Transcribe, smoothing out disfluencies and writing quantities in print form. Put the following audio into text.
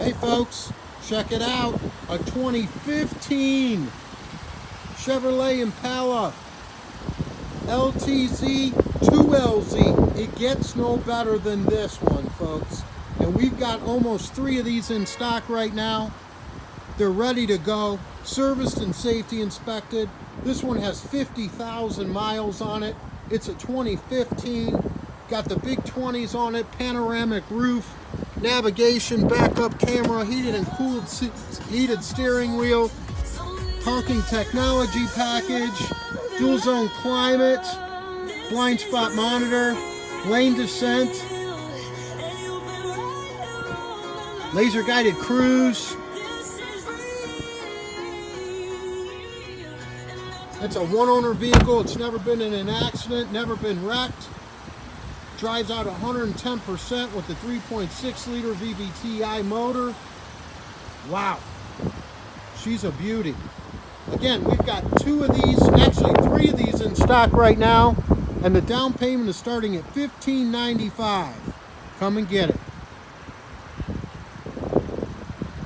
Hey folks, check it out. A 2015 Chevrolet Impala LTZ 2LZ. It gets no better than this one, folks. And we've got almost 3 of these in stock right now. They're ready to go, serviced and safety inspected. This one has 50,000 miles on it. It's a 2015. Got the big 20s on it, panoramic roof, navigation, backup camera, heated and cooled heated steering wheel, parking technology package, dual zone climate, blind spot monitor, lane descent, laser guided cruise. It's a one-owner vehicle. It's never been in an accident, never been wrecked. Drives out 110% with the 3.6 liter VVTi motor. Wow, she's a beauty. Again, we've got 2 of these, actually 3 of these in stock right now, and the down payment is starting at $1,595. Come and get it.